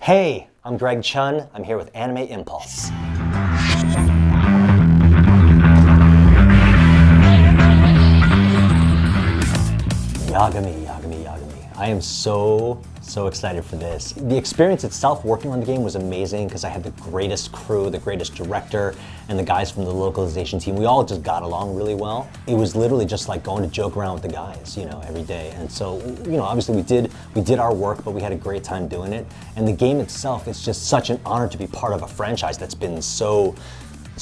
Hey, I'm Greg Chun. I'm here with Anime Impulse. Yagami. I am so excited for this. The experience itself working on the game was amazing because I had the greatest crew, the greatest director, and the guys from the localization team. We all just got along really well. It was literally just like going to joke around with the guys, every day. And so, obviously we did our work, but we had a great time doing it. And the game itself is just such an honor to be part of a franchise that's been so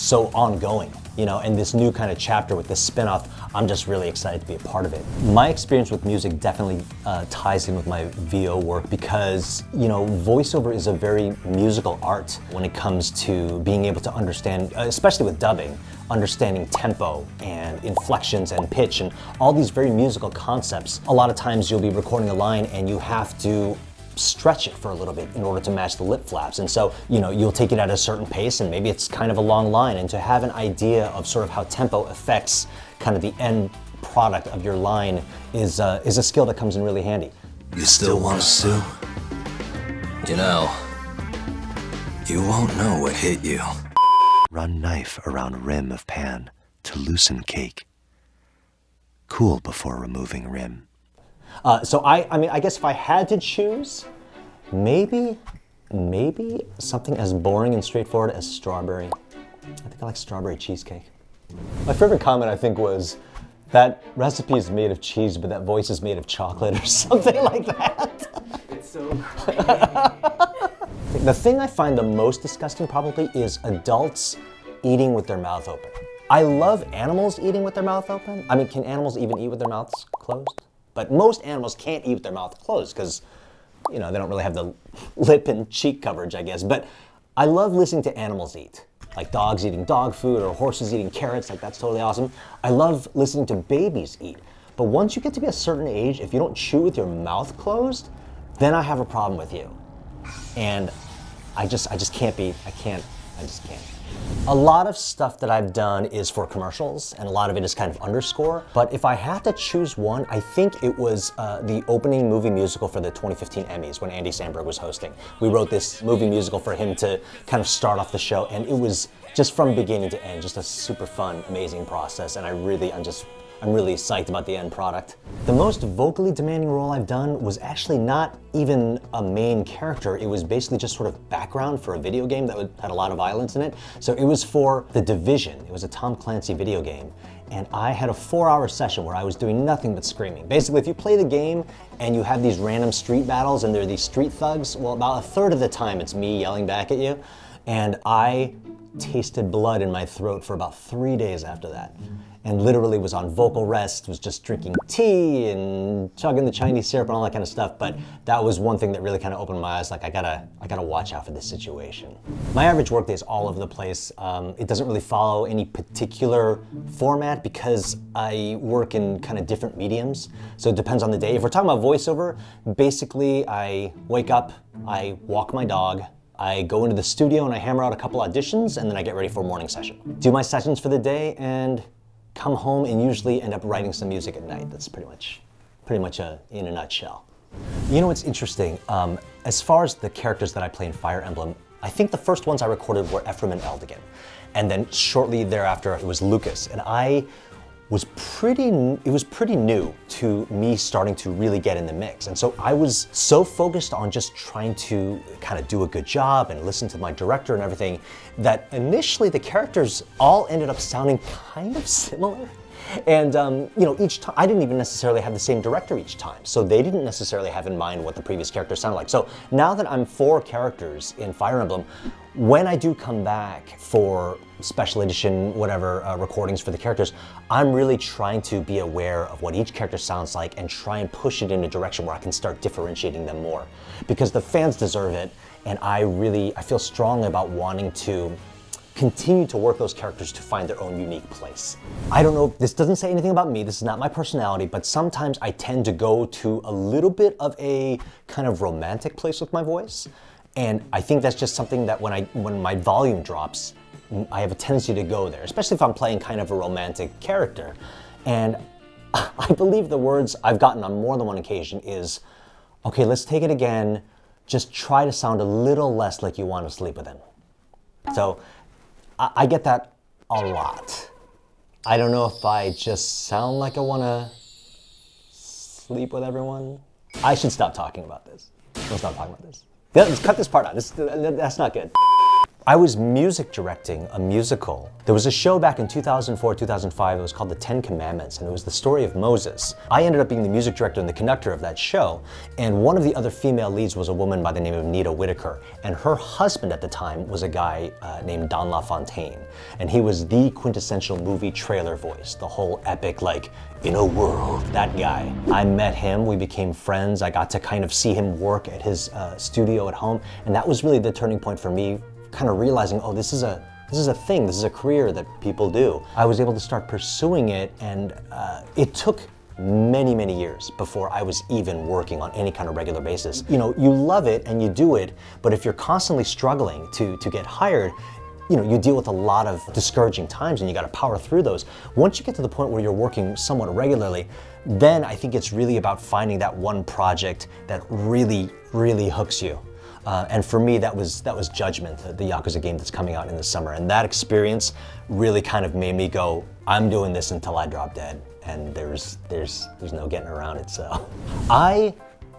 ongoing, and this new kind of chapter with this spin-off, I'm just really excited to be a part of it. My experience with music definitely ties in with my VO work because, voiceover is a very musical art when it comes to being able to understand, especially with dubbing, understanding tempo and inflections and pitch and all these very musical concepts. A lot of times you'll be recording a line and you have to stretch it for a little bit in order to match the lip flaps. And so, you'll take it at a certain pace and maybe it's kind of a long line, and to have an idea of sort of how tempo affects kind of the end product of your line is a skill that comes in really handy. You still want to sue? You won't know what hit you. Run knife around rim of pan to loosen cake. Cool before removing rim. So I guess if I had to choose, maybe something as boring and straightforward as strawberry. I think I like strawberry cheesecake. My favorite comment, I think, was that recipe is made of cheese, but that voice is made of chocolate or something like that. It's so crazy. The thing I find the most disgusting probably is adults eating with their mouth open. I love animals eating with their mouth open. I mean, can animals even eat with their mouths closed? But most animals can't eat with their mouth closed because, they don't really have the lip and cheek coverage, I guess. But I love listening to animals eat, like dogs eating dog food or horses eating carrots, like that's totally awesome. I love listening to babies eat. But once you get to be a certain age, if you don't chew with your mouth closed, then I have a problem with you. And I just can't. A lot of stuff that I've done is for commercials, and a lot of it is kind of underscore. But if I had to choose one, I think it was the opening movie musical for the 2015 Emmys when Andy Samberg was hosting. We wrote this movie musical for him to kind of start off the show, and it was just from beginning to end, just a super fun, amazing process. And I'm really psyched about the end product. The most vocally demanding role I've done was actually not even a main character. It was basically just sort of background for a video game that had a lot of violence in it. So it was for The Division. It was a Tom Clancy video game. And I had a 4-hour session where I was doing nothing but screaming. Basically, if you play the game and you have these random street battles and there are these street thugs, well, about a third of the time it's me yelling back at you. And I tasted blood in my throat for about 3 days after that. And literally was on vocal rest, was just drinking tea and chugging the Chinese syrup and all that kind of stuff. But that was one thing that really kind of opened my eyes, like I gotta watch out for this situation. My average workday is all over the place. It doesn't really follow any particular format because I work in kind of different mediums. So it depends on the day. If we're talking about voiceover, basically I wake up, I walk my dog, I go into the studio and I hammer out a couple auditions, and then I get ready for a morning session. Do my sessions for the day and come home and usually end up writing some music at night. That's pretty much in a nutshell. What's interesting? As far as the characters that I play in Fire Emblem, I think the first ones I recorded were Ephraim and Eldigan. And then shortly thereafter, it was Lucas. And it was pretty new to me starting to really get in the mix. And so I was so focused on just trying to kind of do a good job and listen to my director and everything that initially the characters all ended up sounding kind of similar. And each time, I didn't even necessarily have the same director each time, so they didn't necessarily have in mind what the previous characters sounded like. So now that I'm 4 characters in Fire Emblem, when I do come back for special edition, whatever, recordings for the characters, I'm really trying to be aware of what each character sounds like and try and push it in a direction where I can start differentiating them more. Because the fans deserve it, and I feel strongly about wanting to continue to work those characters to find their own unique place. I don't know, this doesn't say anything about me, this is not my personality, but sometimes I tend to go to a little bit of a kind of romantic place with my voice. And I think that's just something that when my volume drops, I have a tendency to go there, especially if I'm playing kind of a romantic character. And I believe the words I've gotten on more than one occasion is, okay, let's take it again. just try to sound a little less like you want to sleep with him. So I get that a lot. I don't know if I just sound like I want to sleep with everyone. I should stop talking about this. Let's stop talking about this. Yeah, let's cut this part out. That's not good. I was music directing a musical. There was a show back in 2004, 2005, it was called The 10 Commandments, and it was the story of Moses. I ended up being the music director and the conductor of that show, and one of the other female leads was a woman by the name of Nita Whitaker, and her husband at the time was a guy named Don LaFontaine, and he was the quintessential movie trailer voice, the whole epic, like, in a world, that guy. I met him, we became friends, I got to kind of see him work at his studio at home, and that was really the turning point for me, kind of realizing, oh, this is a thing, this is a career that people do. I was able to start pursuing it, and it took many, many years before I was even working on any kind of regular basis. You know, you love it and you do it, but if you're constantly struggling to get hired, you know, you deal with a lot of discouraging times and you gotta power through those. Once you get to the point where you're working somewhat regularly, then I think it's really about finding that one project that really, really hooks you. And for me, that was Judgment, the Yakuza game that's coming out in the summer. And that experience really kind of made me go, I'm doing this until I drop dead. And there's no getting around it, so. I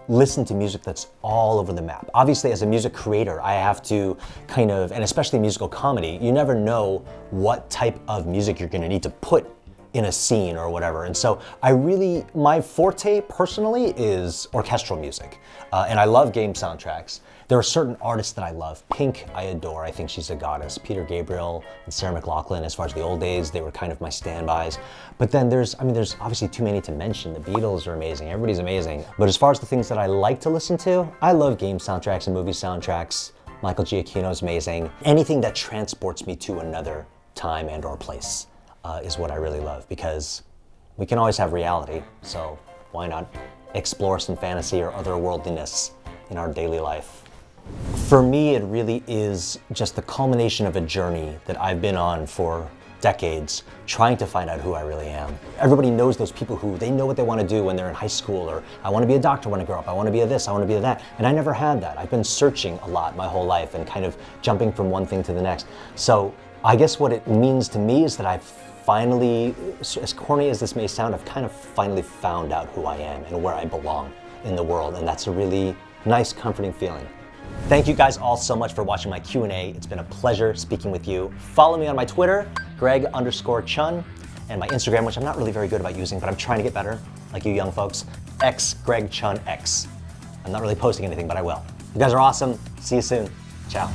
listen to music that's all over the map. Obviously, as a music creator, I have to kind of, and especially musical comedy, you never know what type of music you're gonna need to put in a scene or whatever. And so my forte personally is orchestral music. And I love game soundtracks. There are certain artists that I love. Pink, I adore. I think she's a goddess. Peter Gabriel and Sarah McLachlan, as far as the old days, they were kind of my standbys. But then there's obviously too many to mention. The Beatles are amazing. Everybody's amazing. But as far as the things that I like to listen to, I love game soundtracks and movie soundtracks. Michael Giacchino's amazing. Anything that transports me to another time and or place is what I really love, because we can always have reality, so why not explore some fantasy or otherworldliness in our daily life? For me, it really is just the culmination of a journey that I've been on for decades, trying to find out who I really am. Everybody knows those people who they know what they want to do when they're in high school, or I want to be a doctor when I grow up, I want to be a this, I want to be a that, and I never had that. I've been searching a lot my whole life and kind of jumping from one thing to the next. So I guess what it means to me is that I've finally, as corny as this may sound, I've kind of finally found out who I am and where I belong in the world, and that's a really nice, comforting feeling. Thank you guys all so much for watching my Q&A. It's been a pleasure speaking with you. Follow me on my Twitter, Greg_Chun, and my Instagram, which I'm not really very good about using, but I'm trying to get better, like you young folks, Greg Chun X. I'm not really posting anything, but I will. You guys are awesome. See you soon. Ciao.